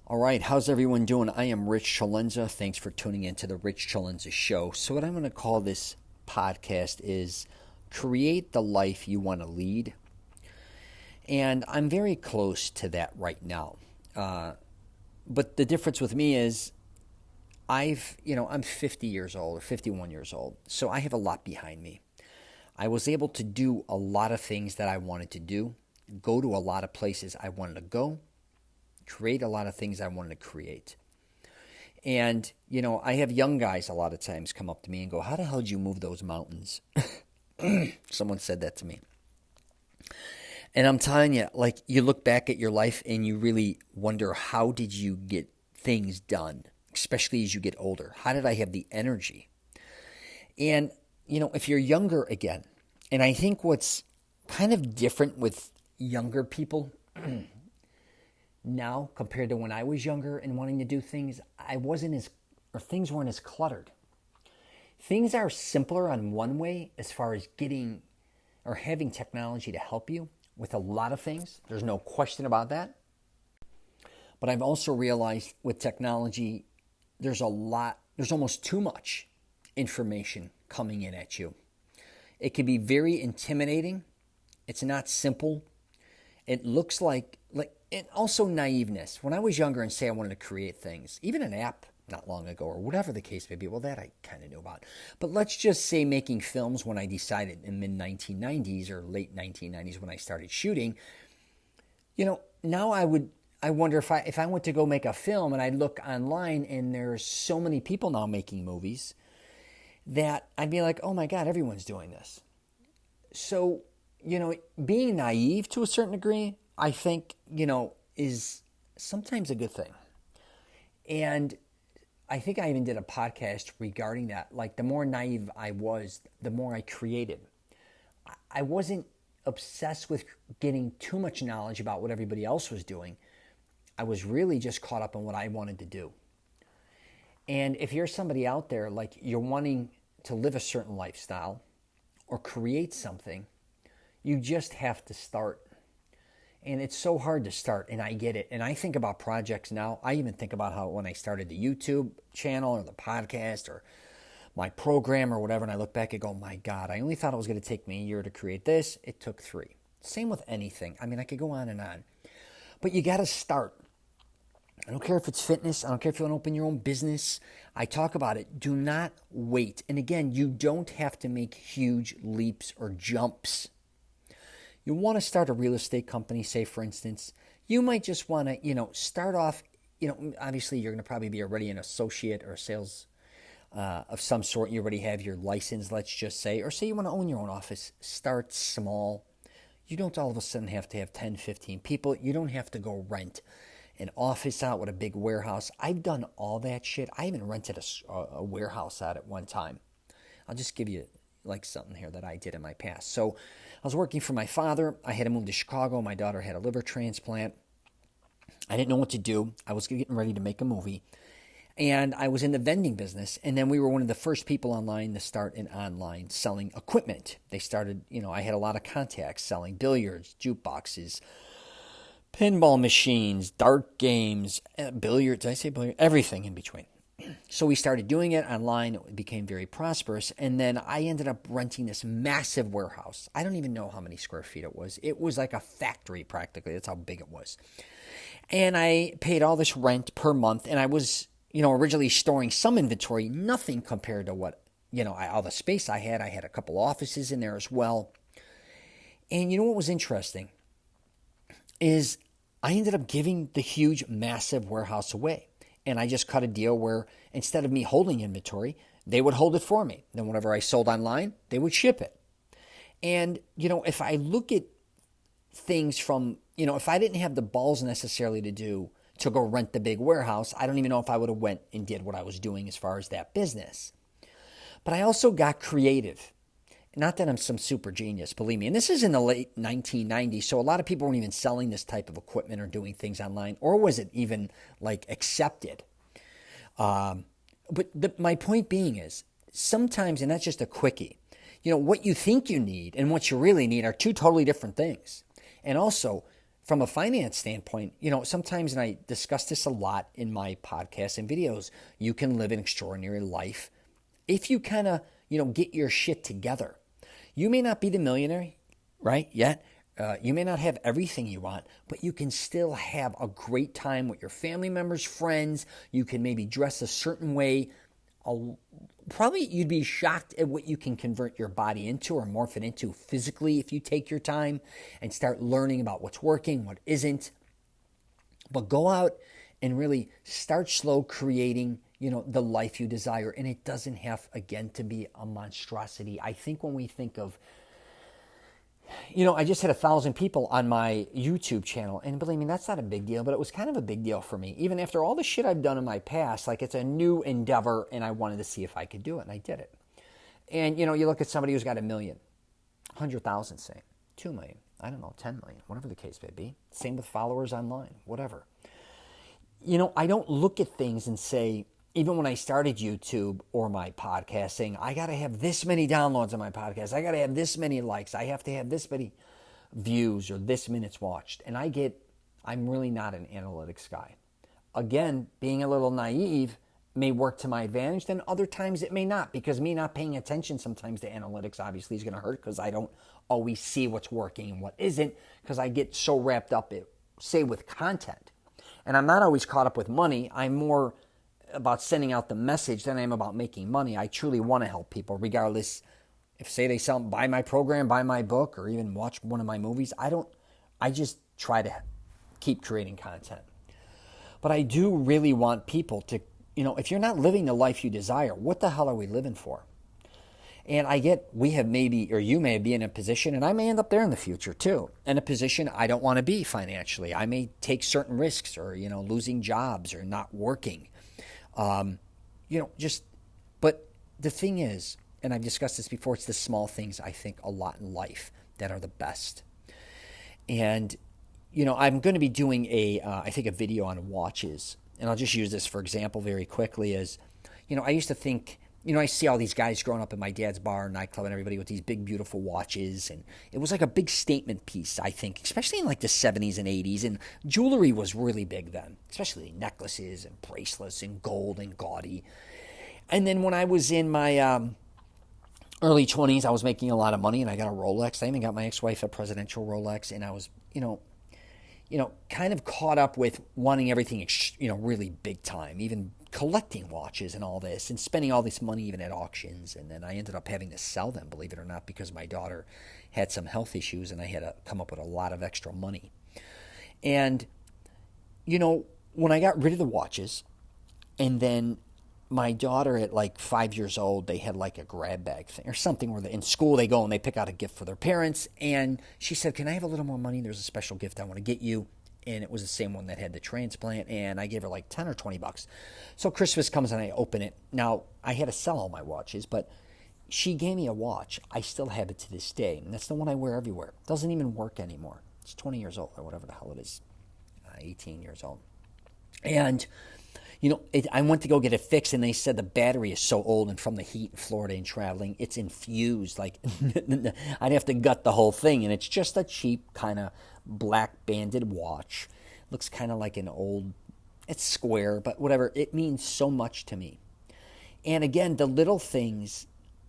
All right, how's everyone doing? I am Rich CELENZA. Thanks for tuning in to the Rich CELENZA Show. So, what I'm going to call this podcast is Create the Life You Want to Lead. And I'm very close to that right now. But the difference with me is I'm 50 years old or 51 years old. So, I have a lot behind me. I was able to do a lot of things that I wanted to do, go to a lot of places I wanted to go, create a lot of things I wanted to create. And, I have young guys a lot of times come up to me and go, how the hell did you move those mountains? Someone said that to me. And I'm telling you, like, you look back at your life and you really wonder, how did you get things done, especially as you get older? How did I have the energy? And, if you're younger again, and I think what's kind of different with younger people now compared to when I was younger and wanting to do things, things weren't as cluttered. Things are simpler on one way as far as getting or having technology to help you with a lot of things. There's no question about that. But I've also realized with technology, there's almost too much information coming in at you. It can be very intimidating. It's not simple. It looks like and also naiveness. When I was younger and say I wanted to create things, even an app not long ago or whatever the case may be, well, that I kind of knew about. But let's just say making films when I decided in mid-1990s or late 1990s when I started shooting, now I wonder if I went to go make a film and I look online and there's so many people now making movies that I'd be like, oh my God, everyone's doing this. So, being naive to a certain degree, I think, is sometimes a good thing. And I think I even did a podcast regarding that. Like, the more naive I was, the more I created. I wasn't obsessed with getting too much knowledge about what everybody else was doing. I was really just caught up on what I wanted to do. And if you're somebody out there, like, you're wanting to live a certain lifestyle or create something, you just have to start. And it's so hard to start, and I get it. And I think about projects now. I even think about how when I started the YouTube channel or the podcast or my program or whatever, and I look back and go, my God, I only thought it was going to take me a year to create this. It took 3. Same with anything. I mean, I could go on and on. But you got to start. I don't care if it's fitness. I don't care if you want to open your own business. I talk about it. Do not wait. And again, you don't have to make huge leaps or jumps. You want to start a real estate company, say, for instance. You might just want to, start off, obviously you're going to probably be already an associate or sales of some sort. You already have your license, let's just say. Or say you want to own your own office. Start small. You don't all of a sudden have to have 10, 15 people. You don't have to go rent an office out with a big warehouse. I've done all that shit. I even rented a warehouse out at one time. I'll just give you like something here that I did in my past. So I was working for my father. I had to move to Chicago. My daughter had a liver transplant. I didn't know what to do. I was getting ready to make a movie. And I was in the vending business. And then we were one of the first people online to start an online selling equipment. They started, I had a lot of contacts selling billiards, jukeboxes, pinball machines, dart games, billiards. Did I say billiards? Everything in between. So we started doing it online. It became very prosperous. And then I ended up renting this massive warehouse. I don't even know how many square feet it was. It was like a factory practically. That's how big it was. And I paid all this rent per month. And I was, originally storing some inventory, nothing compared to what, all the space I had. I had a couple offices in there as well. And what was interesting is I ended up giving the huge, massive warehouse away. And I just cut a deal where instead of me holding inventory, they would hold it for me. Then whenever I sold online, they would ship it. And, if I look at things from, if I didn't have the balls necessarily to go rent the big warehouse, I don't even know if I would have went and did what I was doing as far as that business. But I also got creative. Not that I'm some super genius, believe me. And this is in the late 1990s, so a lot of people weren't even selling this type of equipment or doing things online, or was it even accepted? But my point being is sometimes, and that's just a quickie, what you think you need and what you really need are two totally different things. And also, from a finance standpoint, sometimes, and I discuss this a lot in my podcasts and videos, you can live an extraordinary life if you kind of, get your shit together. You may not be the millionaire, right, yet. You may not have everything you want, but you can still have a great time with your family members, friends. You can maybe dress a certain way. Probably you'd be shocked at what you can convert your body into or morph it into physically if you take your time and start learning about what's working, what isn't. But go out and really start slow creating, the life you desire. And it doesn't have, again, to be a monstrosity. I think when we think of, I just had 1,000 people on my YouTube channel, and believe me, that's not a big deal, but it was kind of a big deal for me. Even after all the shit I've done in my past, like it's a new endeavor, and I wanted to see if I could do it, and I did it. And, you look at somebody who's got 1 million, 100,000, say, 2 million, I don't know, 10 million, whatever the case may be. Same with followers online, whatever. I don't look at things and say, even when I started YouTube or my podcast, saying, I got to have this many downloads on my podcast. I got to have this many likes. I have to have this many views or this minutes watched. And I'm really not an analytics guy. Again, being a little naive may work to my advantage. Then other times it may not, because me not paying attention sometimes to analytics obviously is going to hurt, because I don't always see what's working and what isn't, because I get so wrapped up, say, with content. And I'm not always caught up with money. I'm more about sending out the message than I am about making money. I truly want to help people, regardless if, say, they buy my program, buy my book, or even watch one of my movies. I just try to keep creating content. But I do really want people to, if you're not living the life you desire, what the hell are we living for? And we have maybe, or you may be in a position, and I may end up there in the future too, in a position I don't want to be financially. I may take certain risks, or, losing jobs or not working. But the thing is, and I've discussed this before, it's the small things, I think, a lot in life that are the best. And, I'm going to be doing I think a video on watches, and I'll just use this for example very quickly as, I used to think, I see all these guys growing up in my dad's bar, nightclub, and everybody with these big, beautiful watches. And it was like a big statement piece, I think, especially in like the 70s and 80s. And jewelry was really big then, especially necklaces and bracelets and gold and gaudy. And then when I was in my early 20s, I was making a lot of money, and I got a Rolex. I even got my ex-wife a presidential Rolex, and I was, kind of caught up with wanting everything, really big time, even collecting watches and all this, and spending all this money even at auctions. And then I ended up having to sell them, believe it or not, because my daughter had some health issues, and I had to come up with a lot of extra money. And, when I got rid of the watches, and then my daughter at like 5 years old, they had like a grab bag thing or something where in school they go and they pick out a gift for their parents. And she said, can I have a little more money? There's a special gift I want to get you. And it was the same one that had the transplant. And I gave her like 10 or 20 bucks. So Christmas comes and I open it. Now, I had to sell all my watches, but she gave me a watch. I still have it to this day. And that's the one I wear everywhere. It doesn't even work anymore. It's 20 years old or whatever the hell it is. 18 years old. And I went to go get it fixed, and they said the battery is so old, and from the heat in Florida and traveling, it's infused. Like, I'd have to gut the whole thing, and it's just a cheap kind of black banded watch. Looks kind of like an old, it's square, but whatever. It means so much to me. And again, the little things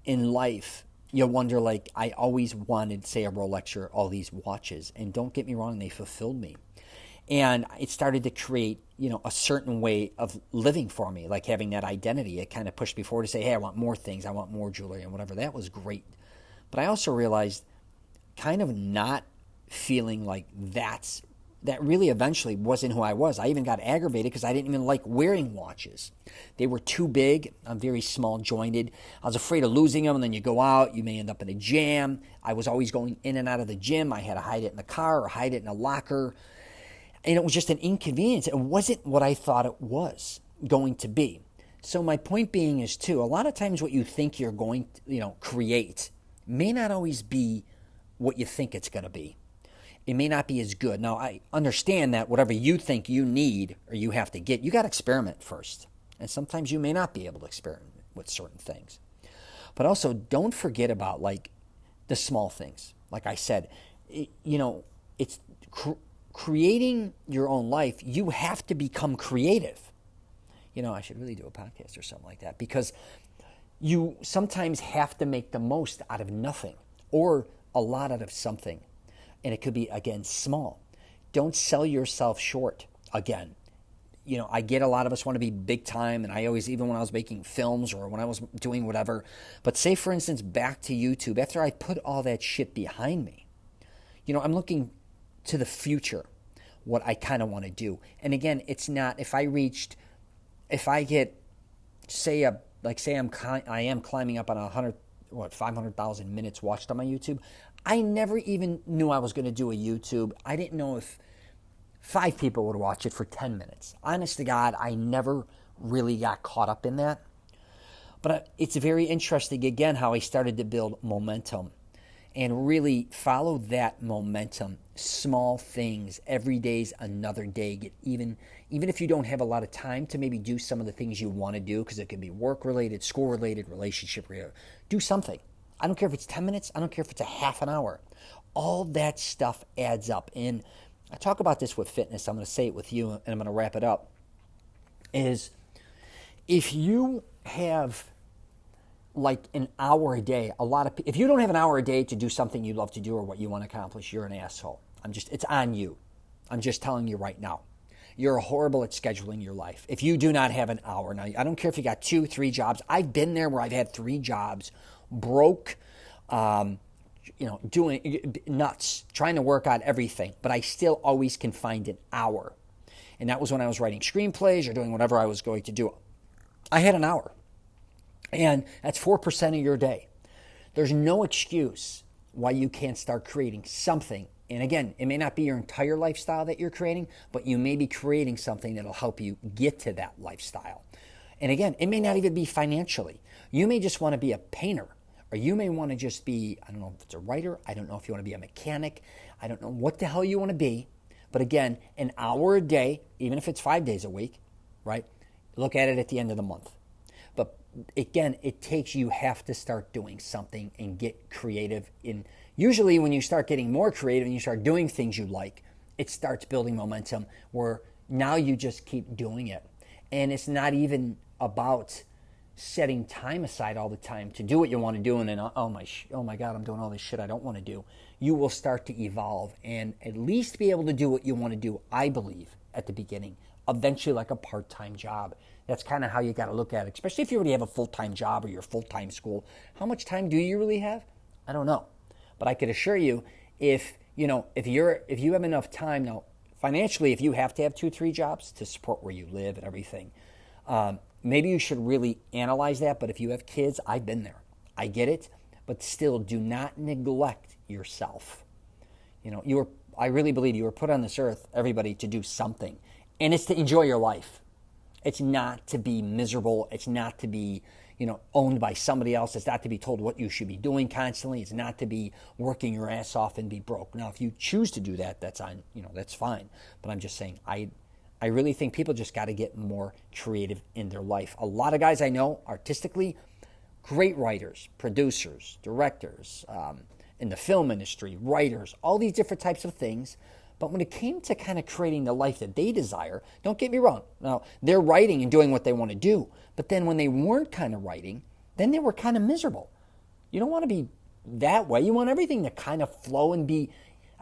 in life, you wonder, like, I always wanted, say, a Rolex or all these watches, and don't get me wrong, they fulfilled me. And it started to create, a certain way of living for me, like having that identity. It kind of pushed me forward to say, hey, I want more things. I want more jewelry and whatever. That was great. But I also realized kind of not feeling like that really eventually wasn't who I was. I even got aggravated because I didn't even like wearing watches. They were too big. I'm very small jointed. I was afraid of losing them, and then you go out, you may end up in a jam. I was always going in and out of the gym. I had to hide it in the car or hide it in a locker. And it was just an inconvenience. It wasn't what I thought it was going to be. So my point being is, too, a lot of times what you think you're going to, create may not always be what you think it's going to be. It may not be as good. Now, I understand that whatever you think you need or you have to get, you got to experiment first. And sometimes you may not be able to experiment with certain things. But also, don't forget about, like, the small things. Like I said, it's creating your own life, you have to become creative. I should really do a podcast or something like that, because you sometimes have to make the most out of nothing or a lot out of something. And it could be, again, small. Don't sell yourself short. Again, I get a lot of us want to be big time, and I always, even when I was making films or when I was doing whatever, but say, for instance, back to YouTube, after I put all that shit behind me, I'm looking to the future, what I kind of want to do. And again, it's not, if I get, say I am climbing up on 500,000 minutes watched on my YouTube. I never even knew I was going to do a YouTube. I didn't know if 5 people would watch it for 10 minutes. Honest to God, I never really got caught up in that. But it's very interesting, again, how I started to build momentum and really follow that momentum. Small things. Every day's another day. Even if you don't have a lot of time to maybe do some of the things you want to do, because it could be work-related, school-related, relationship-related, do something. I don't care if it's 10 minutes. I don't care if it's a half an hour. All that stuff adds up. And I talk about this with fitness. I'm going to say it with you, and I'm going to wrap it up, is if you have like an hour a day, if you don't have an hour a day to do something you love to do or what you want to accomplish, you're an asshole. It's on you. I'm just telling you right now. You're horrible at scheduling your life. If you do not have an hour, now I don't care if you got 2, 3 jobs. I've been there where I've had 3 jobs, broke, doing nuts, trying to work on everything, but I still always can find an hour. And that was when I was writing screenplays or doing whatever I was going to do. I had an hour. And that's 4% of your day. There's no excuse why you can't start creating something. And again, it may not be your entire lifestyle that you're creating, but you may be creating something that'll help you get to that lifestyle. And again, it may not even be financially. You may just want to be a painter, or you may want to just be, I don't know if it's a writer, I don't know if you want to be a mechanic, I don't know what the hell you want to be. But again, an hour a day, even if it's 5 days a week, right? Look at it at the end of the month. But again, you have to start doing something and get creative. Usually when you start getting more creative and you start doing things you like, it starts building momentum where now you just keep doing it. And it's not even about setting time aside all the time to do what you want to do and then, oh my God, I'm doing all this shit I don't want to do. You will start to evolve and at least be able to do what you want to do, I believe, at the beginning, eventually like a part-time job. That's kind of how you got to look at it, especially if you already have a full-time job or you're full-time school. How much time do you really have? I don't know. But I could assure you, if you have enough time now, financially, if you have to have 2, 3 jobs to support where you live and everything, maybe you should really analyze that. But if you have kids, I've been there. I get it. But still, do not neglect yourself. I really believe you were put on this earth, everybody, to do something. And it's to enjoy your life. It's not to be miserable. It's not to be, owned by somebody else. It's not to be told what you should be doing constantly. It's not to be working your ass off and be broke. Now, if you choose to do that, that's fine. But I'm just saying, I really think people just got to get more creative in their life. A lot of guys I know, artistically, great writers, producers, directors, in the film industry, writers, all these different types of things. But when it came to kind of creating the life that they desire, don't get me wrong. Now, they're writing and doing what they want to do. But then when they weren't kind of writing, then they were kind of miserable. You don't want to be that way. You want everything to kind of flow and be,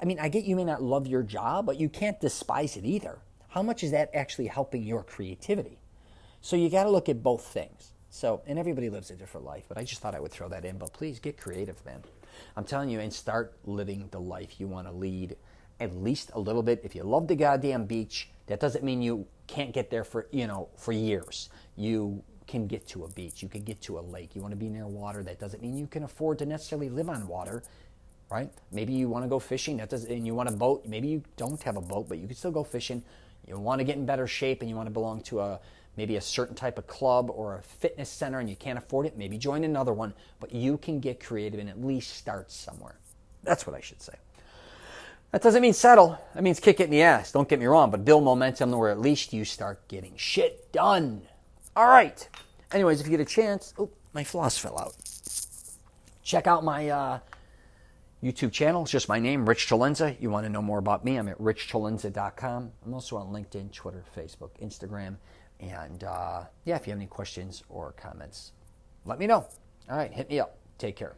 I get you may not love your job, but you can't despise it either. How much is that actually helping your creativity? So you got to look at both things. And everybody lives a different life, but I just thought I would throw that in. But please get creative, man. I'm telling you, and start living the life you want to lead. At least a little bit. If you love the goddamn beach, that doesn't mean you can't get there for years. You can get to a beach. You can get to a lake. You want to be near water. That doesn't mean you can afford to necessarily live on water, right? Maybe you want to go fishing. And you want a boat. Maybe you don't have a boat, but you can still go fishing. You want to get in better shape and you want to belong to maybe a certain type of club or a fitness center and you can't afford it. Maybe join another one, but you can get creative and at least start somewhere. That's what I should say. That doesn't mean settle. That means kick it in the ass. Don't get me wrong, but build momentum where at least you start getting shit done. All right. Anyways, if you get a chance, my floss fell out. Check out my YouTube channel. It's just my name, Rich CELENZA. You want to know more about me, I'm at richcelenza.com. I'm also on LinkedIn, Twitter, Facebook, Instagram. And if you have any questions or comments, let me know. All right, hit me up. Take care.